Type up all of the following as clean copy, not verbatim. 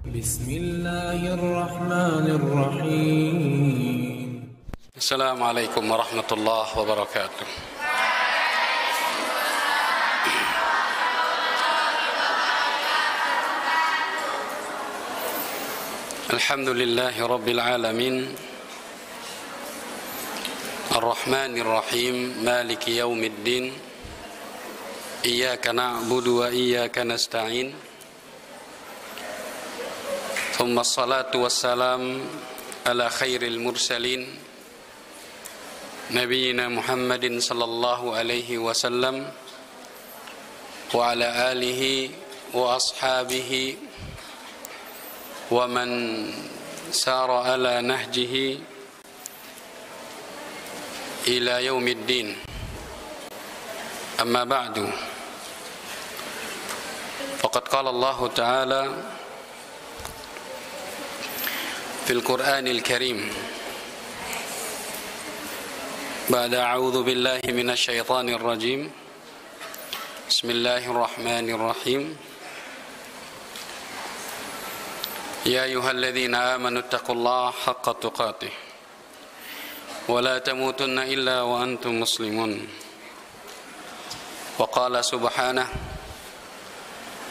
بسم الله الرحمن الرحيم. السلام عليكم ورحمة الله وبركاته. الحمد لله رب العالمين الرحمن الرحيم مالك يوم الدين إياك نعبد وإياك نستعين ثم الصلاة والسلام على خير المرسلين نبينا محمد صلى الله عليه وسلم وعلى آله وأصحابه ومن سار على نهجه إلى يوم الدين. أما بعد، فقد قال الله تعالى في القرآن الكريم بعد أعوذ بالله من الشيطان الرجيم بسم الله الرحمن الرحيم يا أيها الذين آمنوا اتقوا الله حق تقاته ولا تموتن إلا وأنتم مسلمون وقال سبحانه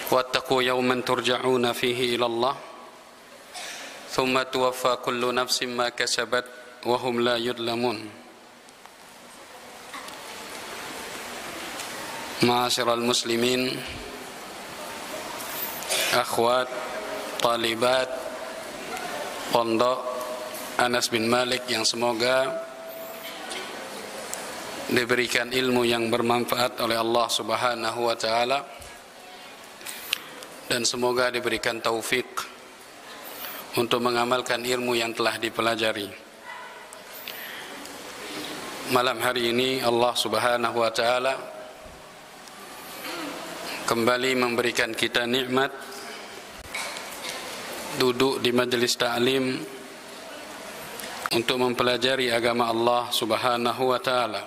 واتقوا يوما ترجعون فيه إلى الله ثم توفى كل نفس ما كسبت وهم لا يظلمون. Ma'asyiral muslimin, akhwat, talibat Pondok Anas bin Malik yang semoga diberikan ilmu yang bermanfaat oleh Allah Subhanahu wa taala dan semoga diberikan taufik untuk mengamalkan ilmu yang telah dipelajari. Malam hari ini Allah Subhanahu wa taala kembali memberikan kita nikmat duduk di majelis ta'lim untuk mempelajari agama Allah Subhanahu wa taala.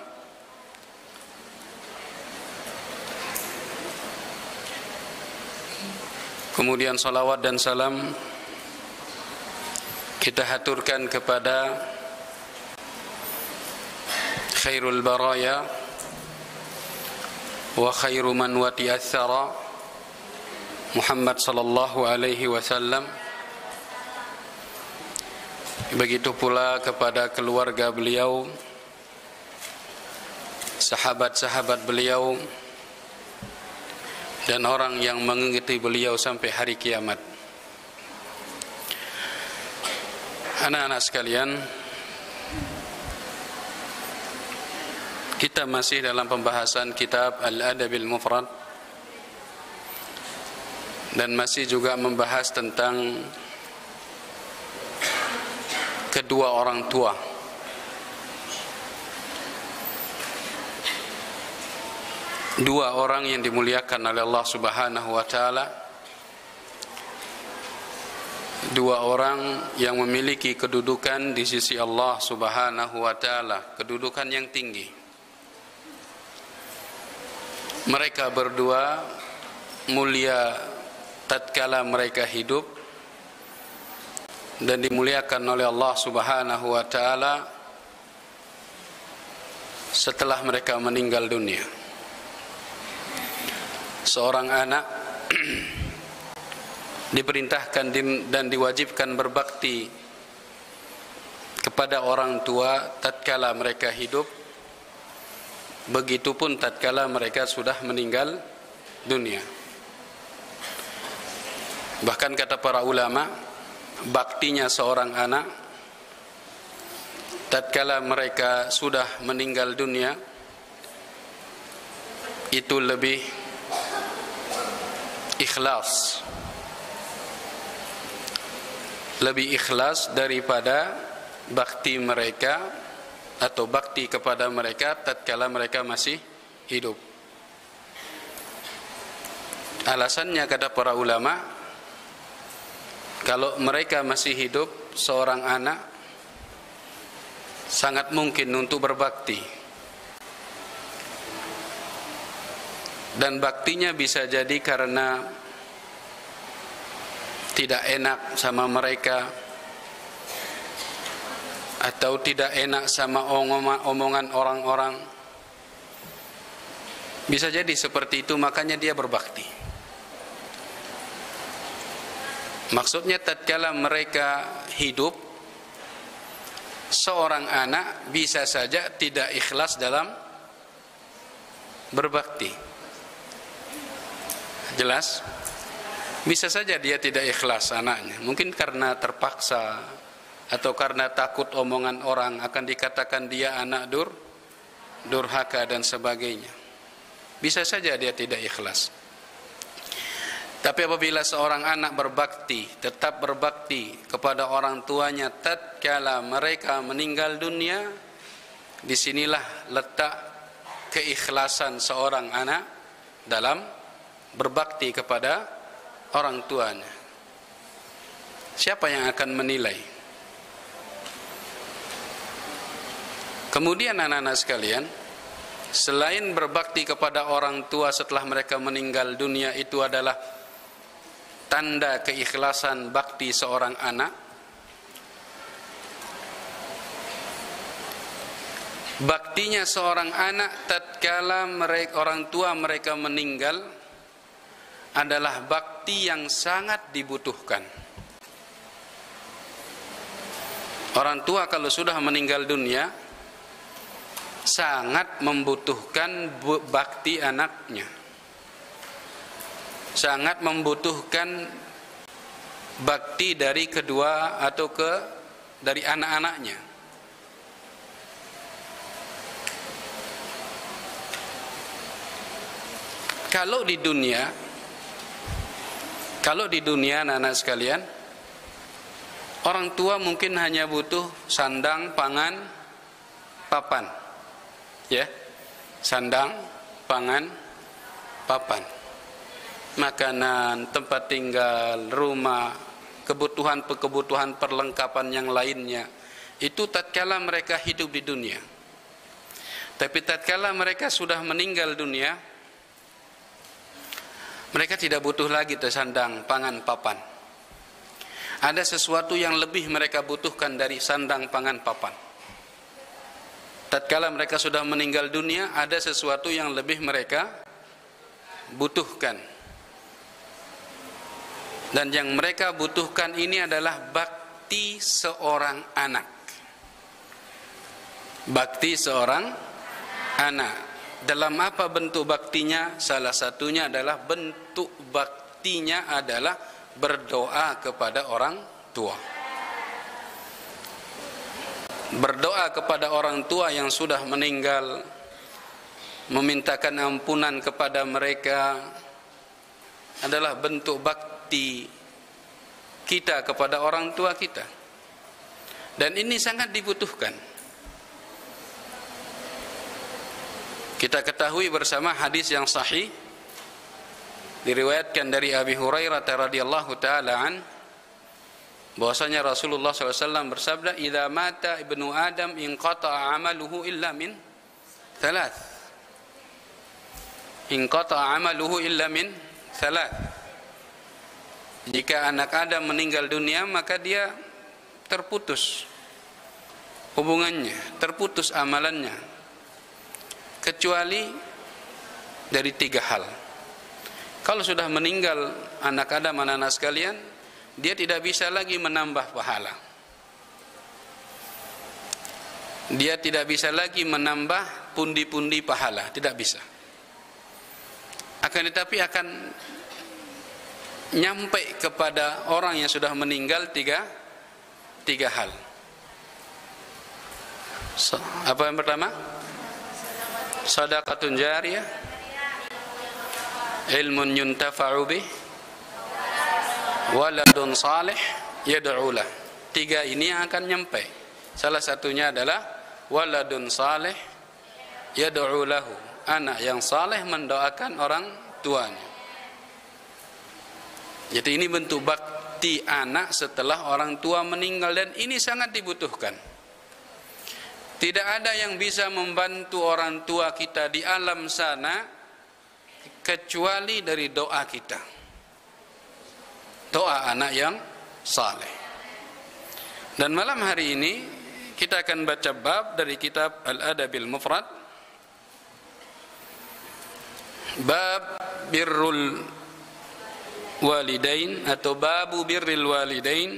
Kemudian salawat dan salam kita haturkan kepada khairul baraya wa khairu man wati'athara Muhammad sallallahu alaihi wasallam. Begitu pula kepada keluarga beliau, sahabat-sahabat beliau, dan orang yang mengikuti beliau sampai hari kiamat. Anak-anak sekalian, kita masih dalam pembahasan kitab Al-Adabil Mufrad dan masih juga membahas tentang kedua orang tua. Dua orang yang dimuliakan oleh Allah Subhanahu wa taala. Dua orang yang memiliki kedudukan di sisi Allah Subhanahu wa taala, kedudukan yang tinggi. Mereka berdua mulia tatkala mereka hidup dan dimuliakan oleh Allah Subhanahu wa taala setelah mereka meninggal dunia. Seorang anak diperintahkan dan diwajibkan berbakti kepada orang tua tatkala mereka hidup, begitupun tatkala mereka sudah meninggal dunia. Bahkan kata para ulama, baktinya seorang anak tatkala mereka sudah meninggal dunia itu lebih ikhlas, lebih ikhlas daripada bakti mereka atau bakti kepada mereka tatkala mereka masih hidup. Alasannya kata para ulama, kalau mereka masih hidup, seorang anak sangat mungkin untuk berbakti. Dan baktinya bisa jadi karena tidak enak sama mereka, atau tidak enak sama omongan orang-orang. Bisa jadi seperti itu, makanya dia berbakti. Maksudnya tatkala mereka hidup, seorang anak bisa saja tidak ikhlas dalam berbakti. Jelas? Bisa saja dia tidak ikhlas anaknya, mungkin karena terpaksa atau karena takut omongan orang akan dikatakan dia anak durhaka dan sebagainya. Bisa saja dia tidak ikhlas. Tapi apabila seorang anak berbakti, tetap berbakti kepada orang tuanya tatkala mereka meninggal dunia, disinilah letak keikhlasan seorang anak dalam berbakti kepada orang tuanya. Siapa yang akan menilai? Kemudian anak-anak sekalian, selain berbakti kepada orang tua setelah mereka meninggal dunia, itu adalah tanda keikhlasan bakti seorang anak. Baktinya seorang anak tatkala orang tua mereka meninggal adalah bakti yang sangat dibutuhkan. Orang tua kalau sudah meninggal dunia sangat membutuhkan bakti anaknya, sangat membutuhkan bakti dari kedua atau dari anak-anaknya. Kalau di dunia anak-anak sekalian, orang tua mungkin hanya butuh sandang, pangan, papan. Ya. Sandang, pangan, papan. Makanan, tempat tinggal, rumah, kebutuhan perlengkapan yang lainnya. Itu tatkala mereka hidup di dunia. Tapi tatkala mereka sudah meninggal dunia, mereka tidak butuh lagi sandang, pangan, papan. Ada sesuatu yang lebih mereka butuhkan dari sandang, pangan, papan. Tatkala mereka sudah meninggal dunia, ada sesuatu yang lebih mereka butuhkan. Dan yang mereka butuhkan ini adalah bakti seorang anak. Bakti seorang anak. Dalam apa bentuk baktinya? Salah satunya adalah bentuk baktinya adalah berdoa kepada orang tua. Berdoa kepada orang tua yang sudah meninggal, memintakan ampunan kepada mereka adalah bentuk bakti kita kepada orang tua kita. Dan ini sangat dibutuhkan. Kita ketahui bersama hadis yang sahih diriwayatkan dari Abi Hurairah radhiyallahu taala an, bahwasanya Rasulullah SAW bersabda, "Idza mata ibnu Adam inqata'a 'amaluhu illa min thalath." Inqata'a 'amaluhu illa min thalath. Jika anak Adam meninggal dunia, maka dia terputus hubungannya, terputus amalannya, kecuali dari 3 hal. Kalau sudah meninggal anak Adam, anak-anak sekalian, dia tidak bisa lagi menambah pahala. Dia tidak bisa lagi menambah pundi-pundi pahala, tidak bisa. Akan tetapi akan nyampe kepada orang yang sudah meninggal tiga hal. Apa yang pertama? Shadaqatun jariyah, ilmun yuntafa'u bih, waladun salih yad'u lah. 3 ini yang akan nyampe. Salah satunya adalah waladun salih yad'u lahu, anak yang saleh mendoakan orang tuanya. Jadi ini bentuk bakti anak setelah orang tua meninggal, dan ini sangat dibutuhkan. Tidak ada yang bisa membantu orang tua kita di alam sana kecuali dari doa kita. doa anak yang saleh. Dan malam hari ini kita akan baca bab dari kitab Al-Adabil Mufrad, bab birrul walidain atau babu birril walidain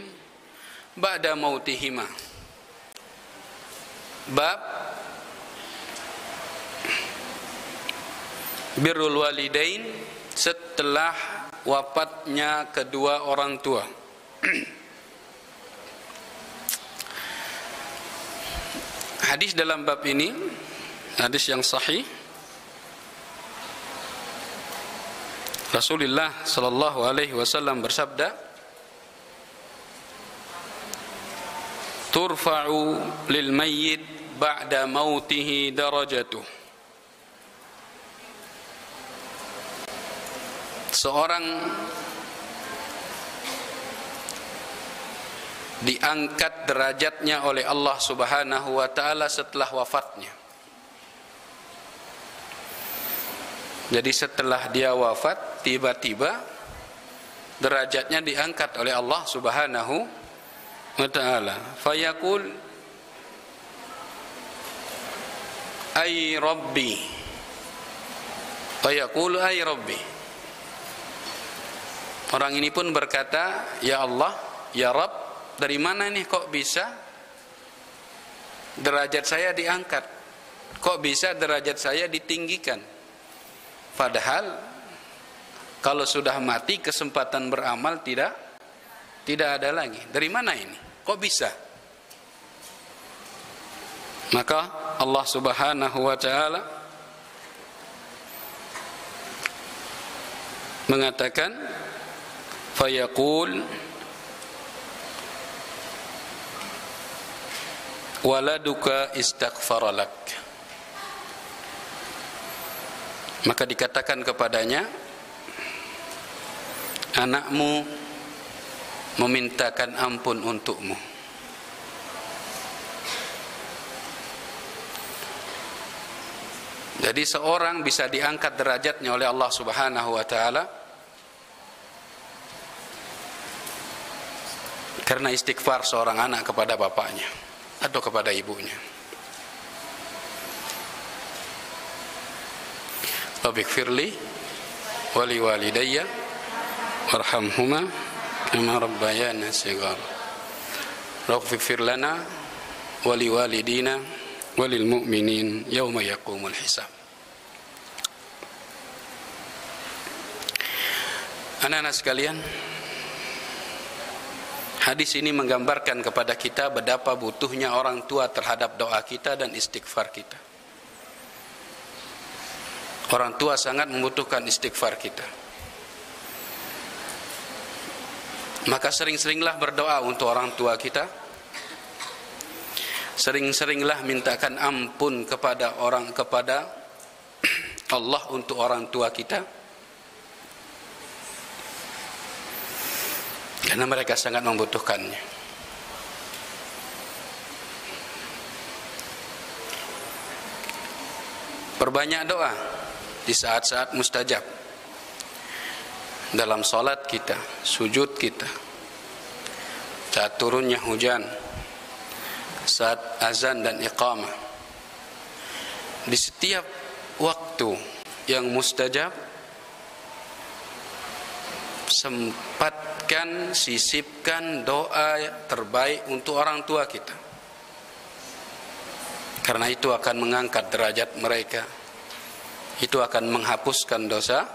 ba'da mautihima. Bab birrul walidain setelah wafatnya kedua orang tua. Hadis dalam bab ini, hadis yang sahih, Rasulullah sallallahu alaihi wasallam bersabda, turfa'u lil mayyit ba'da mautihi darajatuh. Seorang diangkat derajatnya oleh Allah Subhanahu wa taala setelah wafatnya. Jadi setelah dia wafat, tiba-tiba derajatnya diangkat oleh Allah Subhanahu wa taala. Fayaqul ay rabbi. Fayaqul ay rabbi. Orang ini pun berkata, ya Allah, ya Rabb, dari mana nih kok bisa derajat saya diangkat? Kok bisa derajat saya ditinggikan? Padahal kalau sudah mati kesempatan beramal tidak ada lagi. Dari mana ini? Kok bisa? Maka Allah Subhanahu wa taala mengatakan, fayaqul waladuka istaghfara lak. Maka dikatakan kepadanya, anakmu memintakan ampun untukmu. Jadi seorang bisa diangkat derajatnya oleh Allah Subhanahu wa taala karena istighfar seorang anak kepada bapaknya atau kepada ibunya. Rabbighfirli wa li walidayya warhamhuma kama rabbayana shighara. Rabbighfir lana wa li walidina wa lil mu'minin yauma yaqumul hisab. Anak-anak sekalian, hadis ini menggambarkan kepada kita betapa butuhnya orang tua terhadap doa kita dan istighfar kita. Orang tua sangat membutuhkan istighfar kita. Maka sering-seringlah berdoa untuk orang tua kita. Sering-seringlah mintakan ampun kepada Allah untuk orang tua kita. Karena mereka sangat membutuhkannya. Perbanyak doa di saat-saat mustajab. Dalam salat kita, sujud kita, saat turunnya hujan, saat azan dan iqamah. Di setiap waktu yang mustajab, sempatkan, sisipkan doa terbaik untuk orang tua kita. Karena itu akan mengangkat derajat mereka. Itu akan menghapuskan dosa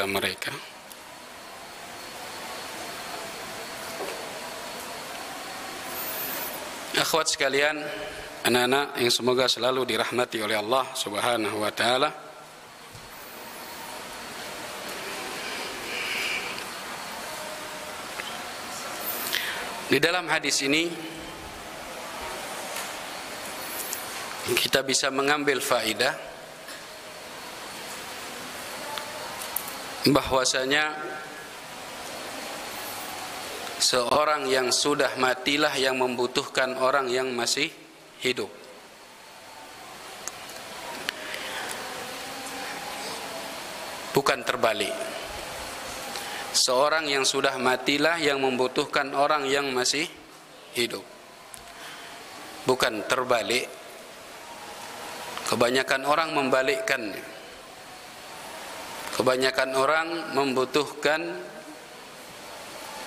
mereka. Akhwat sekalian, anak-anak yang semoga selalu dirahmati oleh Allah Subhanahu wa taala. Di dalam hadis ini kita bisa mengambil faedah bahwasanya seorang yang sudah matilah yang membutuhkan orang yang masih hidup. Bukan terbalik. Seorang yang sudah matilah yang membutuhkan orang yang masih hidup. Bukan terbalik. Kebanyakan orang membalikkannya. Kebanyakan orang membutuhkan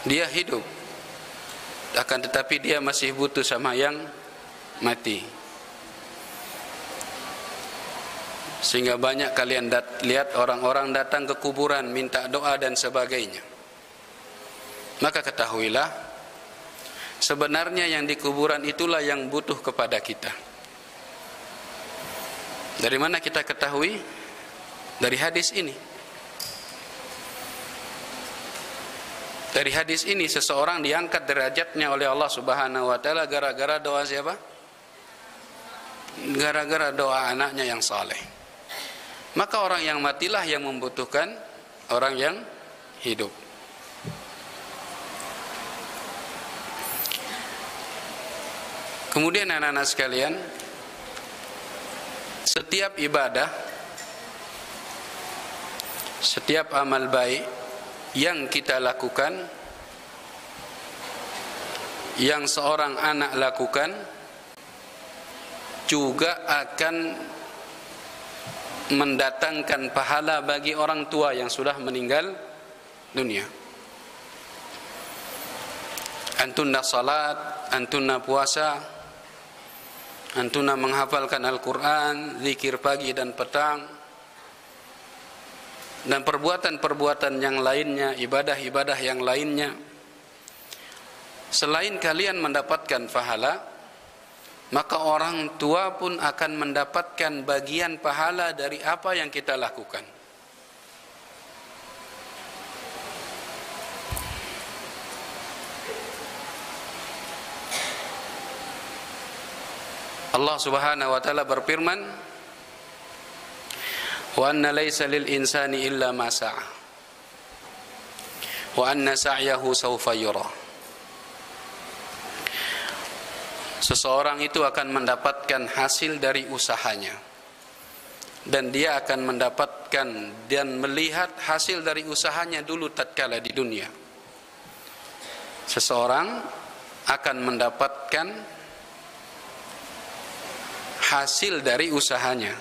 dia hidup, akan tetapi dia masih butuh sama yang mati. Sehingga banyak kalian lihat orang-orang datang ke kuburan minta doa dan sebagainya. Maka ketahuilah, sebenarnya yang di kuburan itulah yang butuh kepada kita. Dari mana kita ketahui? Dari hadis ini. Dari hadis ini seseorang diangkat derajatnya oleh Allah Subhanahu wa taala gara-gara doa siapa? Gara-gara doa anaknya yang saleh. Maka orang yang matilah yang membutuhkan orang yang hidup. Kemudian anak-anak sekalian, setiap ibadah, setiap amal baik yang kita lakukan, yang seorang anak lakukan, juga akan mendatangkan pahala bagi orang tua yang sudah meninggal dunia. Antunna salat, antunna puasa, antunna menghafalkan Al-Quran, zikir pagi dan petang, dan perbuatan-perbuatan yang lainnya, ibadah-ibadah yang lainnya. Selain kalian mendapatkan pahala, maka orang tua pun akan mendapatkan bagian pahala dari apa yang kita lakukan. Allah Subhanahu wa taala berfirman, wa anna laysa lil insani illa ma sa'a wa anna sa'yahu sawfa yura. Seseorang itu akan mendapatkan hasil dari usahanya, dan dia akan mendapatkan dan melihat hasil dari usahanya dulu tatkala di dunia. Seseorang akan mendapatkan hasil dari usahanya.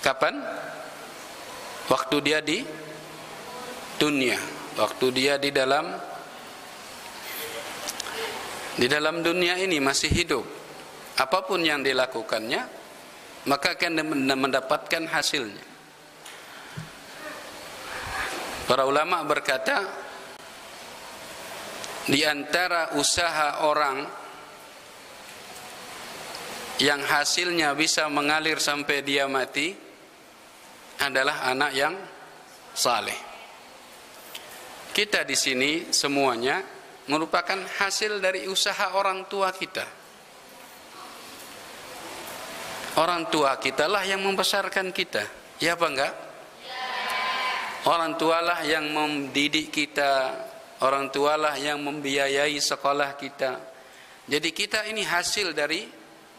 Kapan? Waktu dia di dunia, waktu dia di dalam dunia ini masih hidup. Apapun yang dilakukannya, maka akan mendapatkan hasilnya. Para ulama berkata, di antara usaha orang yang hasilnya bisa mengalir sampai dia mati adalah anak yang saleh. Kita di sini semuanya merupakan hasil dari usaha orang tua kita. Orang tua kita lah yang membesarkan kita, ya apa enggak? Orang tualah yang mendidik kita, orang tualah yang membiayai sekolah kita. Jadi kita ini hasil dari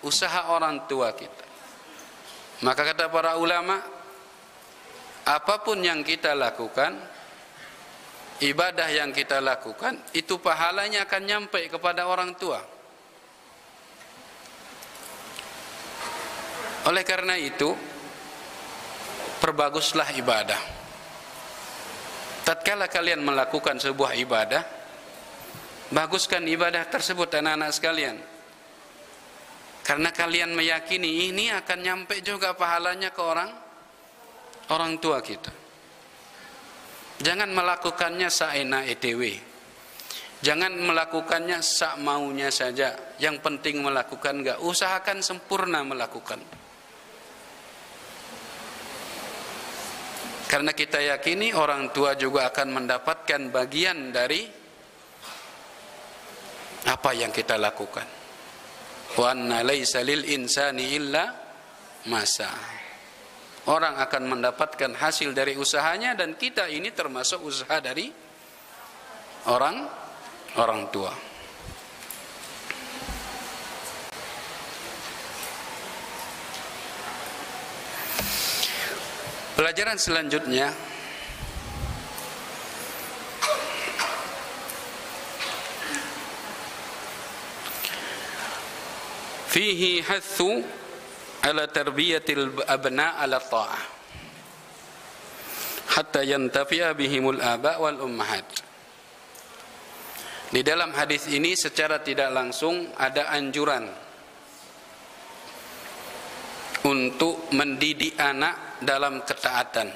usaha orang tua kita. Maka kata para ulama, apapun yang kita lakukan, ibadah yang kita lakukan, itu pahalanya akan nyampe kepada orang tua. Oleh karena itu, perbaguslah ibadah. Tatkala kalian melakukan sebuah ibadah, baguskan ibadah tersebut anak-anak sekalian. Karena kalian meyakini ini akan nyampe juga pahalanya ke orang tua kita. Jangan melakukannya saena ETW. Jangan melakukannya sak maunya saja. Yang penting melakukan, enggak. Usahakan sempurna melakukan. Karena kita yakini orang tua juga akan mendapatkan bagian dari apa yang kita lakukan. Wa anna laysa lil insani illa ma sa'a. Orang akan mendapatkan hasil dari usahanya, dan kita ini termasuk usaha dari orang tua. Pelajaran selanjutnya, fihi hathu ala tarbiyatil abna ala ta'ah hatta yantafi'a bihimul aba wal ummahat. Di dalam hadis ini secara tidak langsung ada anjuran untuk mendidik anak dalam ketaatan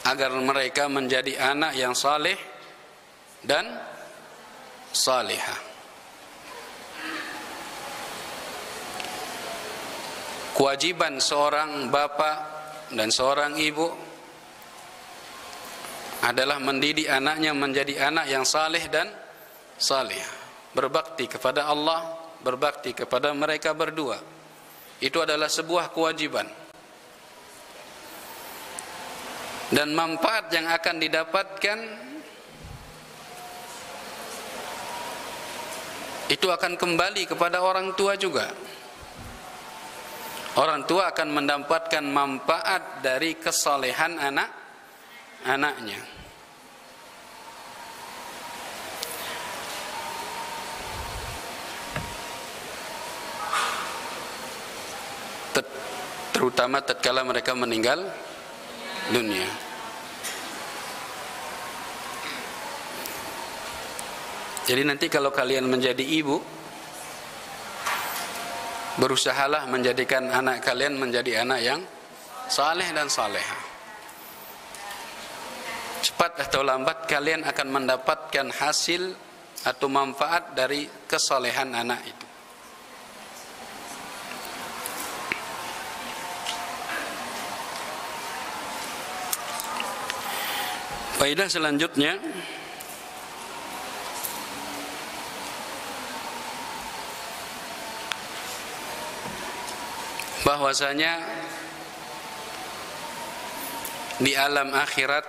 agar mereka menjadi anak yang saleh dan salihah. Kewajiban seorang bapak dan seorang ibu adalah mendidik anaknya menjadi anak yang saleh dan salihah, berbakti kepada Allah, berbakti kepada mereka berdua. Itu adalah sebuah kewajiban. Dan manfaat yang akan didapatkan itu akan kembali kepada orang tua juga. Orang tua akan mendapatkan manfaat dari kesalehan anaknya. Terutama tatkala mereka meninggal dunia. Jadi nanti kalau kalian menjadi ibu, berusahalah menjadikan anak kalian menjadi anak yang saleh dan salehah. Cepat atau lambat kalian akan mendapatkan hasil atau manfaat dari kesalehan anak itu. Faedah selanjutnya, bahwasanya di alam akhirat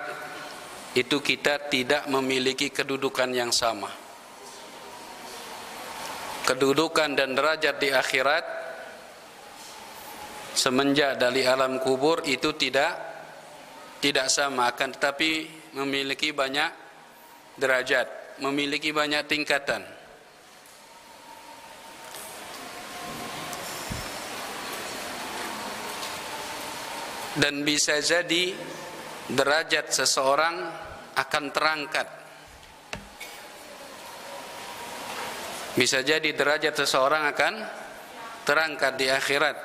itu kita tidak memiliki kedudukan yang sama. Kedudukan dan derajat di akhirat semenjak dari alam kubur itu tidak sama, akan tetapi memiliki banyak derajat, memiliki banyak tingkatan. Dan bisa jadi derajat seseorang akan terangkat. Bisa jadi derajat seseorang akan terangkat di akhirat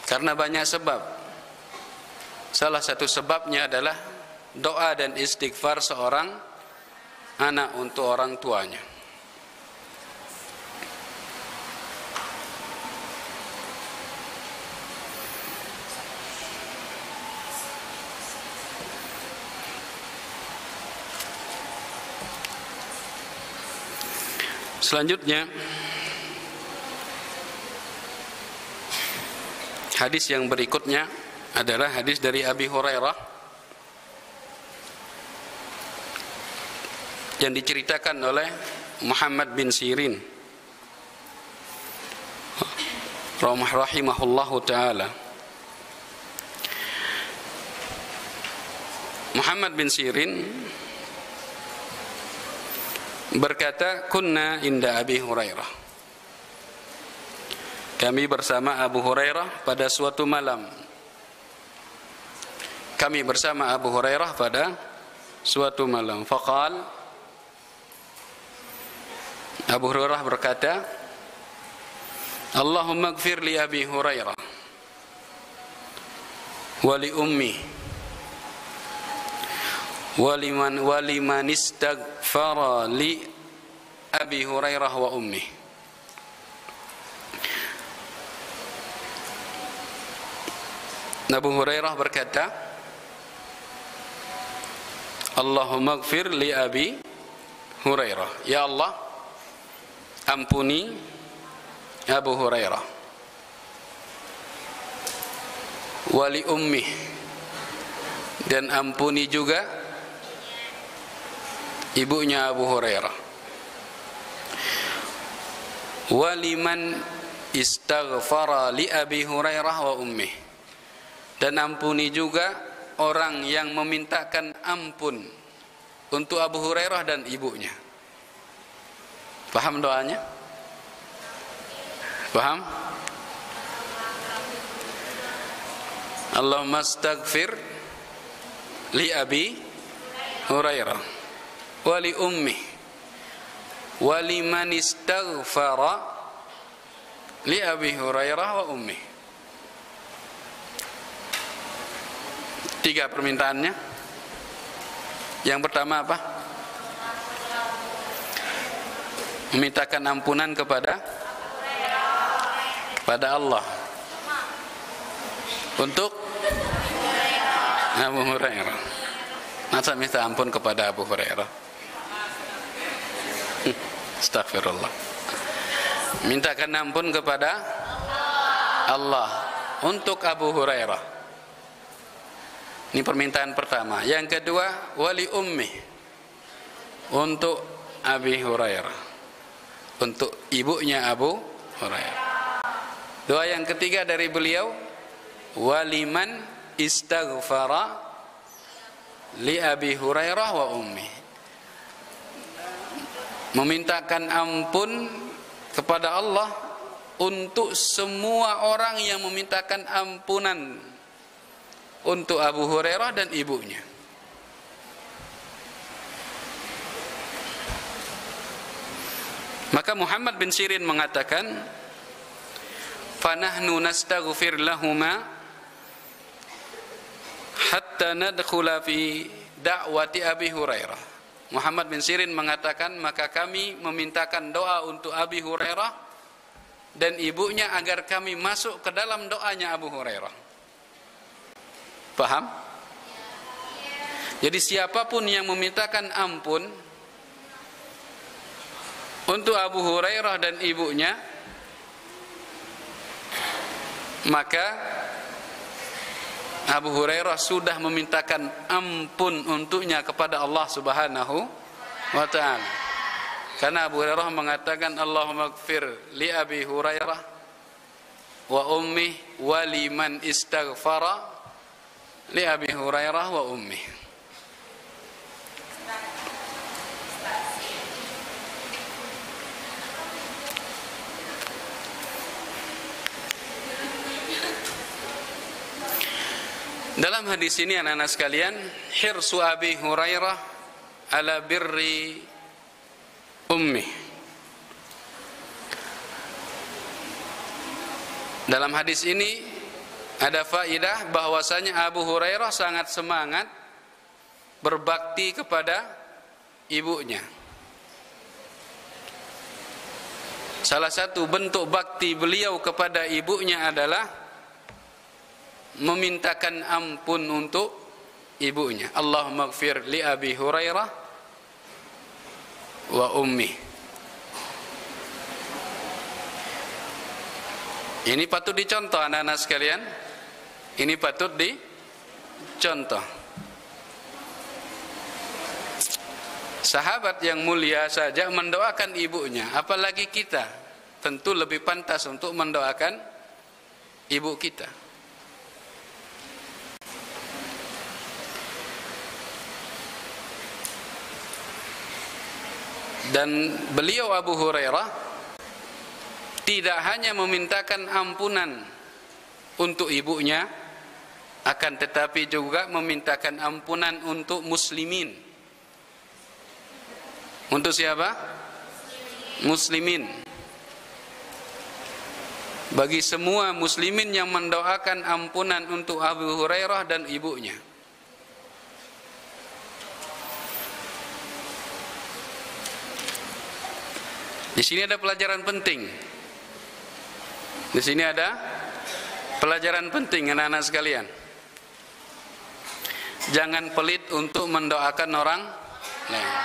karena banyak sebab. Salah satu sebabnya adalah doa dan istighfar seorang anak untuk orang tuanya. Selanjutnya, hadis yang berikutnya adalah hadis dari Abi Hurairah yang diceritakan oleh Muhammad bin Sirin rahimahullahu ta'ala. Muhammad bin Sirin berkata, kunna inda Abi Hurairah, kami bersama Abu Hurairah pada suatu malam. Kami bersama Abu Hurairah pada suatu malam. Faqal, Abu Hurairah berkata, Allahumma ighfir li Abi Hurairah wa li ummi wa liman istaghfara li Abi Hurairah wa ummi. Abu Hurairah berkata, Allahumma ighfir li Abi Hurairah, ya Allah ampuni Abu Hurairah, wali ummi, dan ampuni juga ibunya Abu Hurairah, waliman istaghfara li Abi Hurairah wa ummi, dan ampuni juga orang yang memintakan ampun untuk Abu Hurairah dan ibunya. Paham doanya? Paham? Allahumma astaghfir li Abi Hurairah wa li ummi wa liman istaghfara li Abi Hurairah wa ummi. 3 permintaannya. Yang pertama apa? Memintakan ampunan kepada Allah untuk Abu Hurairah. Masa minta ampun kepada Abu Hurairah? Astagfirullah. Mintakan ampun kepada Allah untuk Abu Hurairah. Ini permintaan pertama. Yang kedua, wali ummi, untuk Abi Hurairah, untuk ibunya Abu Hurairah. Doa yang ketiga dari beliau, waliman istaghfara li Abi Hurairah wa ummi, memintakan ampun kepada Allah untuk semua orang yang memintakan ampunan untuk Abu Hurairah dan ibunya. Maka Muhammad bin Sirin mengatakan, fanahnu nastaghfir lahuma hatta nadkhula fi da'wati Abi Hurairah. Muhammad bin Sirin mengatakan, maka kami memintakan doa untuk Abi Hurairah dan ibunya agar kami masuk ke dalam doanya Abu Hurairah. Paham? Jadi siapapun yang memintakan ampun untuk Abu Hurairah dan ibunya, maka Abu Hurairah sudah memintakan ampun untuknya kepada Allah Subhanahu wa ta'ala. Karena Abu Hurairah mengatakan, Allahumma ighfir li Abi Hurairah wa ummi wa liman istaghfara li Abi Hurairah wa ummi. Dalam hadis ini anak-anak sekalian, hirsu Abi Hurairah ala birri ummi. Dalam hadis ini ada faidah bahwasanya Abu Hurairah sangat semangat berbakti kepada ibunya. Salah satu bentuk bakti beliau kepada ibunya adalah memintakan ampun untuk ibunya. Allahumma ighfir li Abi Hurairah wa ummi. Ini patut dicontoh anak-anak sekalian. Ini patut dicontoh. Sahabat yang mulia saja mendoakan ibunya, apalagi kita. Tentu lebih pantas untuk mendoakan ibu kita. Dan beliau Abu Hurairah tidak hanya memintakan ampunan untuk ibunya, akan tetapi juga memintakan ampunan untuk muslimin. Untuk siapa? Muslimin. Bagi semua muslimin yang mendoakan ampunan untuk Abu Hurairah dan ibunya. Di sini ada pelajaran penting. Di sini ada pelajaran penting anak-anak sekalian. Jangan pelit untuk mendoakan orang lain.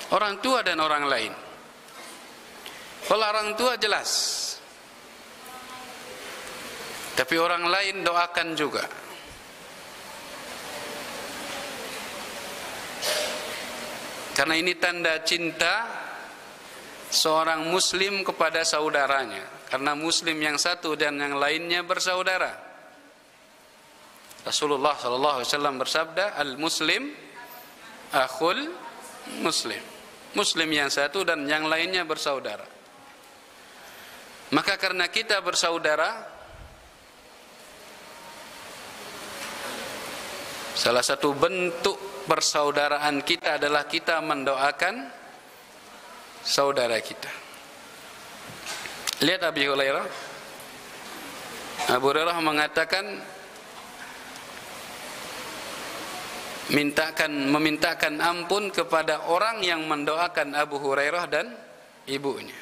Orang tua dan orang lain. Kalau orang tua jelas. Tapi orang lain doakan juga. Karena ini tanda cinta seorang muslim kepada saudaranya, karena muslim yang satu dan yang lainnya bersaudara. Rasulullah sallallahu alaihi wasallam bersabda, al-muslim akhul muslim. Muslim yang satu dan yang lainnya bersaudara. Maka karena kita bersaudara, salah satu bentuk persaudaraan kita adalah kita mendoakan saudara kita. Lihat Abu Hurairah. Abu Hurairah mengatakan memintakan ampun kepada orang yang mendoakan Abu Hurairah dan ibunya.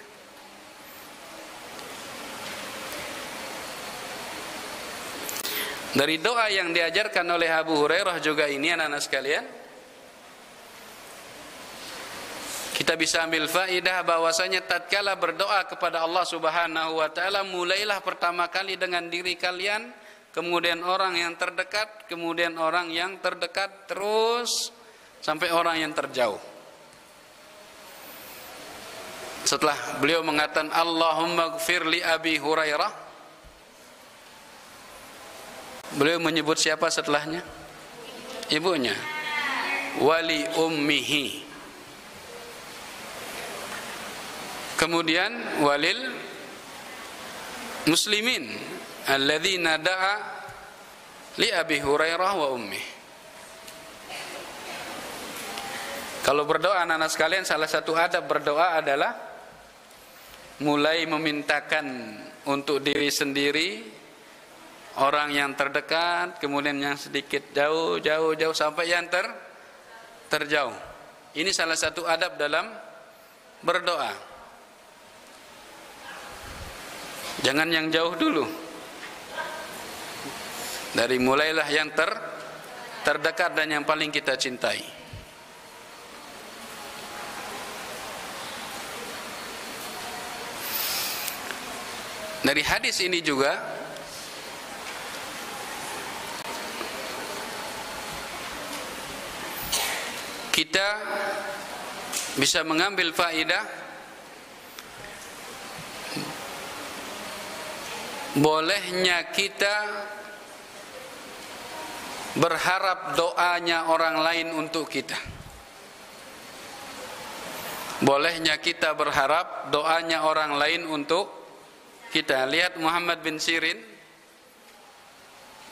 Dari doa yang diajarkan oleh Abu Hurairah juga ini anak-anak sekalian, kita bisa ambil faidah bahwasanya tatkala berdoa kepada Allah Subhanahu wa taala, mulailah pertama kali dengan diri kalian, kemudian orang yang terdekat, kemudian orang yang terdekat, terus sampai orang yang terjauh. Setelah beliau mengatakan Allahumma ighfir li Abi Hurairah, beliau menyebut siapa setelahnya? Ibunya. Wali ummihi. Kemudian walil muslimin alladzina da'a li Abi Hurairah wa ummih. Kalau berdoa anak-anak sekalian, salah satu adab berdoa adalah mulai memintakan untuk diri sendiri, orang yang terdekat, kemudian yang sedikit jauh sampai yang terjauh. Ini salah satu adab dalam berdoa. Jangan yang jauh dulu. Dari mulailah yang terdekat dan yang paling kita cintai. Dari hadis ini juga kita bisa mengambil faedah bolehnya kita berharap doanya orang lain untuk kita. Bolehnya kita berharap doanya orang lain untuk kita. Lihat Muhammad bin Sirin,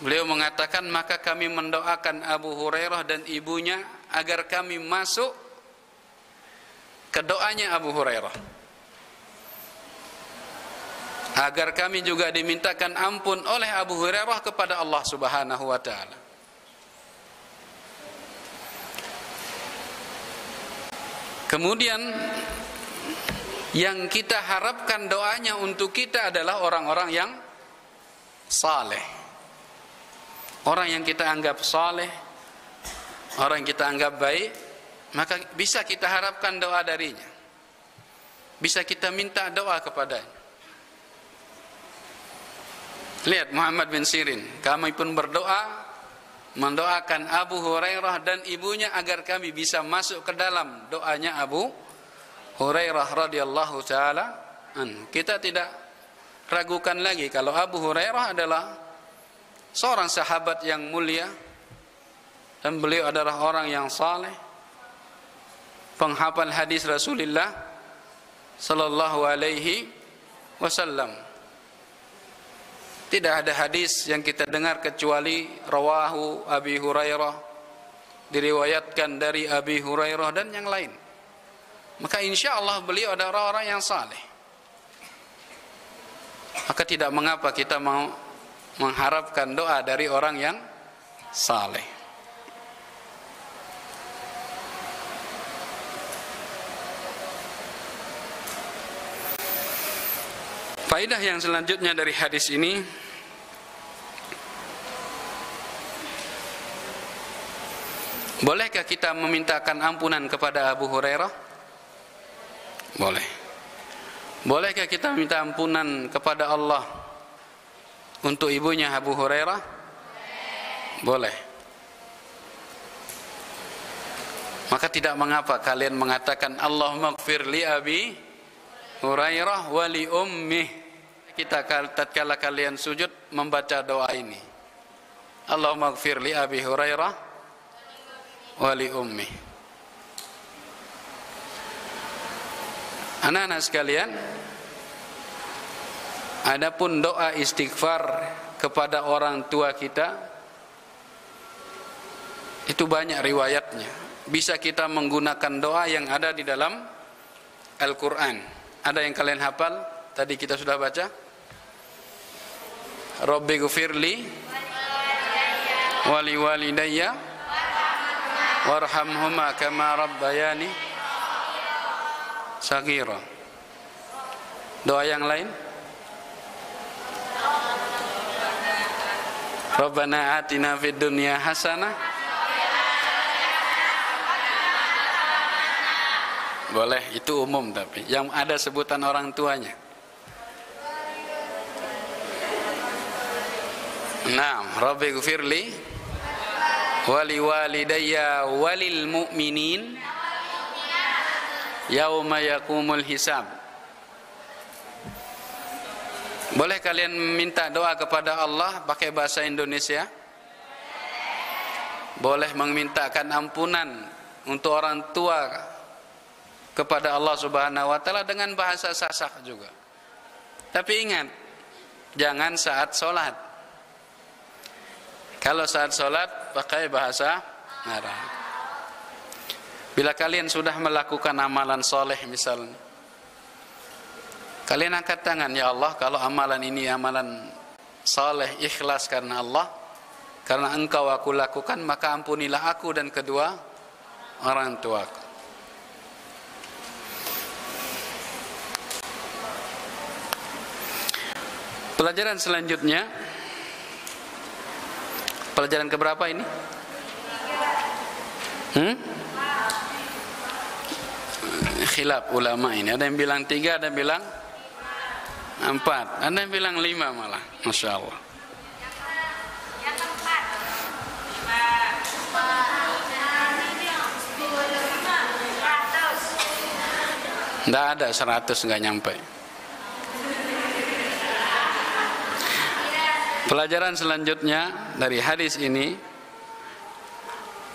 beliau mengatakan, maka kami mendoakan Abu Hurairah dan ibunya agar kami masuk ke doanya Abu Hurairah, agar kami juga dimintakan ampun oleh Abu Hurairah kepada Allah Subhanahu wa taala. Kemudian yang kita harapkan doanya untuk kita adalah orang-orang yang saleh. Orang yang kita anggap saleh, orang yang kita anggap baik, maka bisa kita harapkan doa darinya. Bisa kita minta doa kepadanya. Lihat Muhammad bin Sirin, kami pun berdoa mendoakan Abu Hurairah dan ibunya agar kami bisa masuk ke dalam doanya Abu Hurairah radhiyallahu taala an. Kita tidak ragukan lagi kalau Abu Hurairah adalah seorang sahabat yang mulia dan beliau adalah orang yang saleh, penghafal hadis Rasulullah sallallahu alaihi wasallam. Tidak ada hadis yang kita dengar kecuali rawahu Abi Hurairah, diriwayatkan dari Abi Hurairah dan yang lain. Maka insya Allah beliau adalah orang yang saleh. Maka tidak mengapa kita mau mengharapkan doa dari orang yang saleh. Faedah yang selanjutnya dari hadis ini, bolehkah kita memintakan ampunan kepada Abu Hurairah? Boleh. Bolehkah kita minta ampunan kepada Allah untuk ibunya Abu Hurairah? Boleh. Maka tidak mengapa kalian mengatakan Allahumma ighfir li Abi Hurairah wa li ummih. Kita tatkala kalian sujud membaca doa ini, Allahumma ighfir li Abi Hurairah wa li ummi. Anak-anak sekalian, Adapun doa istighfar kepada orang tua kita, itu banyak riwayatnya. Bisa kita menggunakan doa yang ada di dalam Al-Quran. Ada yang kalian hafal? Tadi kita sudah baca. Rabbi ghfirli wali walidayya warhamhuma kama rabbayani saghira. Doa yang lain? Rabbana atina fid dunya hasanah. Boleh, itu umum, tapi yang ada sebutan orang tuanya. Naam, Rabbi ghfirli wali walidayya walil mu'minin yauma yaqumul hisab. Boleh kalian minta doa kepada Allah pakai bahasa Indonesia? Boleh memintakan ampunan untuk orang tua kepada Allah Subhanahu wa taala dengan bahasa Sasak juga. Tapi ingat, jangan saat sholat. Kalau saat sholat pakai bahasa Arab. Bila kalian sudah melakukan amalan soleh misalnya, kalian angkat tangan, ya Allah, kalau amalan ini amalan saleh, ikhlas karena Allah, karena Engkau aku lakukan, maka ampunilah aku dan kedua orang tuaku. Pelajaran selanjutnya, pelajaran keberapa ini? Khilaf ulama ini. Ada yang bilang 3, ada yang bilang 4, ada yang bilang 5 malah. Masya Allah. Tidak ada 100, nggak nyampe. Pelajaran selanjutnya dari hadis ini,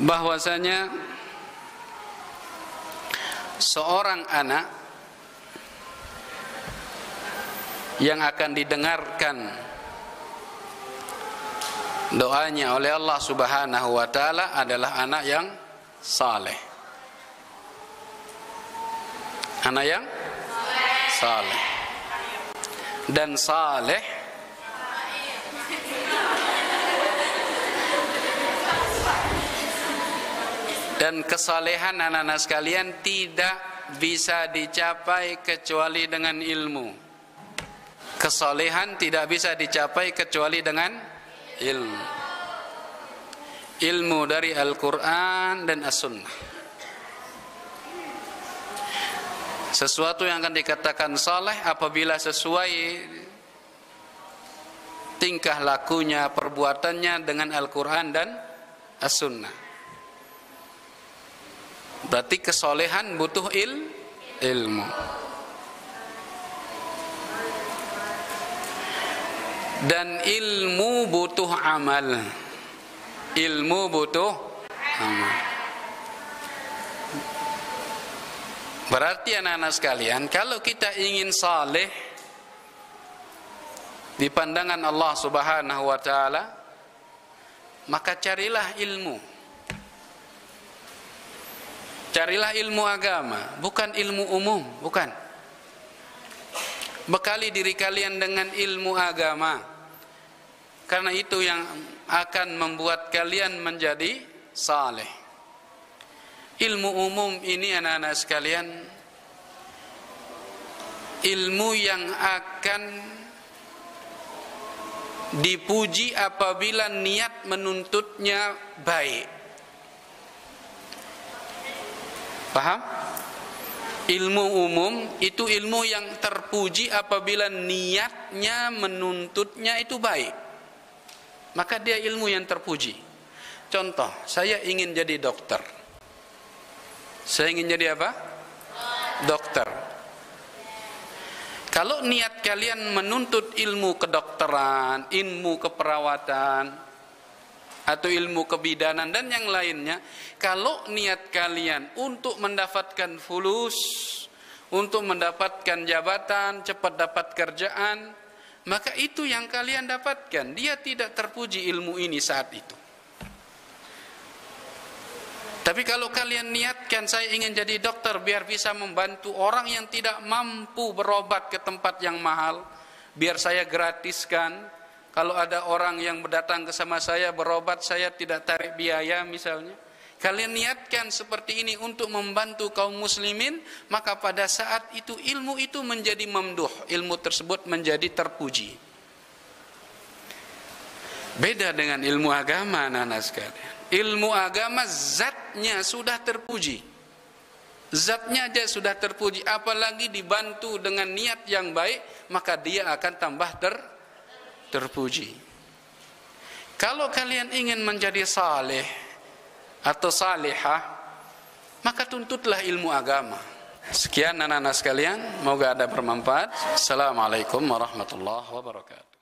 bahwasanya seorang anak yang akan didengarkan doanya oleh Allah Subhanahu wa taala adalah anak yang saleh. Anak yang saleh. Dan saleh dan kesalehan anak-anak sekalian tidak bisa dicapai kecuali dengan ilmu. Kesalehan tidak bisa dicapai kecuali dengan ilmu. Ilmu dari Al-Quran dan As-Sunnah. Sesuatu yang akan dikatakan saleh apabila sesuai tingkah lakunya, perbuatannya dengan Al-Quran dan As-Sunnah. Berarti kesolehan butuh ilmu. Dan ilmu butuh amal. Ilmu butuh amal. Berarti anak-anak sekalian, kalau kita ingin saleh di pandangan Allah Subhanahu wa taala, maka carilah ilmu. Carilah ilmu agama, bukan ilmu umum, bukan. Bekali diri kalian dengan ilmu agama. Karena itu yang akan membuat kalian menjadi saleh. Ilmu umum ini anak-anak sekalian, ilmu yang akan dipuji apabila niat menuntutnya baik. Paham? Ilmu umum itu ilmu yang terpuji apabila niatnya menuntutnya itu baik. Maka dia ilmu yang terpuji. Contoh, saya ingin jadi dokter. Saya ingin jadi apa? Dokter. Kalau niat kalian menuntut ilmu kedokteran, ilmu keperawatan, atau ilmu kebidanan dan yang lainnya, kalau niat kalian untuk mendapatkan fulus, untuk mendapatkan jabatan, cepat dapat kerjaan, maka itu yang kalian dapatkan. Dia tidak terpuji ilmu ini saat itu. Tapi kalau kalian niatkan, saya ingin jadi dokter biar bisa membantu orang yang tidak mampu berobat ke tempat yang mahal, biar saya gratiskan. Kalau ada orang yang datang ke sama saya berobat, saya tidak tarik biaya misalnya. Kalian niatkan seperti ini untuk membantu kaum muslimin, maka pada saat itu ilmu itu menjadi mamduh, ilmu tersebut menjadi terpuji. Beda dengan ilmu agama, anak-anak sekalian. Ilmu agama zatnya sudah terpuji. Zatnya aja sudah terpuji, apalagi dibantu dengan niat yang baik, maka dia akan tambah terpuji. Kalau kalian ingin menjadi saleh atau salihah, maka tuntutlah ilmu agama. Sekian anak-anak sekalian, semoga ada bermanfaat. Assalamualaikum warahmatullahi wabarakatuh.